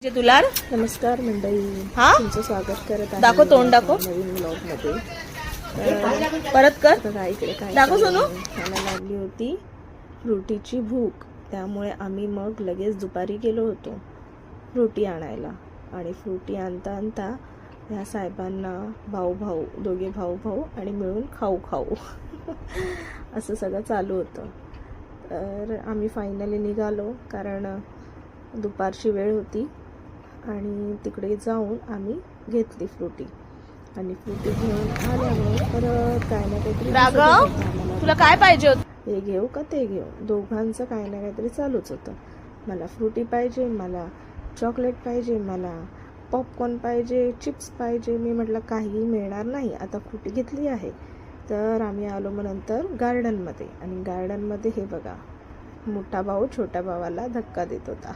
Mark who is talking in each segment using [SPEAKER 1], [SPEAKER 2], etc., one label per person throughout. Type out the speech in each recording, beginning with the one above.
[SPEAKER 1] जे दुलार
[SPEAKER 2] नमस्कार मंडळी,
[SPEAKER 1] हा
[SPEAKER 2] तुमचं स्वागत करत आहे.
[SPEAKER 1] दाखव तोंड दाखव
[SPEAKER 2] नवीन व्लॉग मध्ये.
[SPEAKER 1] परत कर
[SPEAKER 2] बघा इकडे काय
[SPEAKER 1] दाखव सोनू.
[SPEAKER 2] मला लागली होती फ्रुटीची भूक, त्यामुळे आम्ही मग लगेच दुपारी गेलो होतो फ्रुटी आणायला. आणि फ्रुटी आणता आणता ह्या साहेबांना दोघे भाऊ आणि मिळून खाऊ असं सगळं चालू होतं. तर आम्ही फायनली निघालो, कारण दुपारची वेळ होती आणि तिकडे जाऊन आम्ही घेतली फ्रुटी. आणि फ्रुटी घेऊन आल्यावर परत काय ना काहीतरी
[SPEAKER 1] राघव, तुला काय पाहिजे होतं?
[SPEAKER 2] हे घेऊ का ते घेऊ, दोघांचं काही ना काहीतरी चालूच होतं. मला फ्रुटी पाहिजे, मला चॉकलेट पाहिजे, मला पॉपकॉर्न पाहिजे, चिप्स पाहिजे. मी म्हटलं काहीही मिळणार नाही, आता फ्रुटी घेतली आहे. तर आम्ही आलो मग नंतर गार्डनमध्ये. आणि गार्डनमध्ये हे बघा, मोठा भाऊ छोट्या भावाला धक्का देत होता.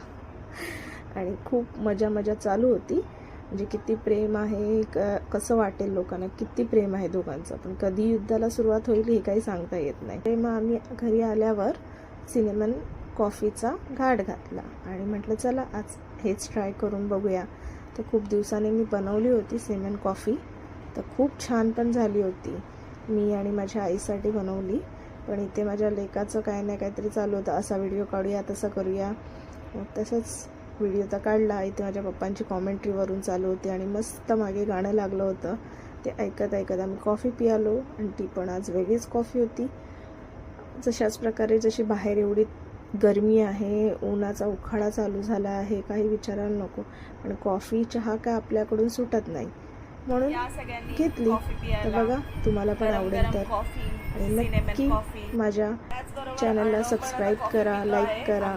[SPEAKER 2] आणि खूप मजा चालू होती. म्हणजे किती प्रेम आहे, कसं वाटेल लोकांना, किती प्रेम आहे दोघांचं. पण कधी युद्धाला सुरुवात होईल हे काही सांगता येत नाही. मग आम्ही घरी आल्यावर सिनेमन कॉफीचा घाट घातला आणि म्हटलं चला आज हेच ट्राय करून बघूया. तर खूप दिवसांनी मी बनवली होती सिनेमन कॉफी, तर खूप छान पण झाली होती. मी आणि माझ्या आईसाठी बनवली, पण इथे माझ्या लेकाचं काय ना काहीतरी चालू होतं, असा व्हिडिओ काढूया, तसं करूया. मग तसंच व्हिडिओ तर काढला. इथे माझ्या पप्पांची कॉमेंट्रीवरून चालू होती आणि मस्त मागे गाणं लागलं होतं. ते ऐकत आम्ही कॉफी पियालो. आणि ती पण आज वेगळीच कॉफी होती. जशाच प्रकारे जशी बाहेर एवढी गरमी आहे, उन्हाचा उखाडा चालू झाला आहे, काही विचारायला नको. पण कॉफी चहा काय आपल्याकडून सुटत नाही, म्हणून घेतली. तर बघा, तुम्हाला पण आवडेल तर. आणि नक्की माझ्या चॅनलला सबस्क्राईब करा, लाईक करा.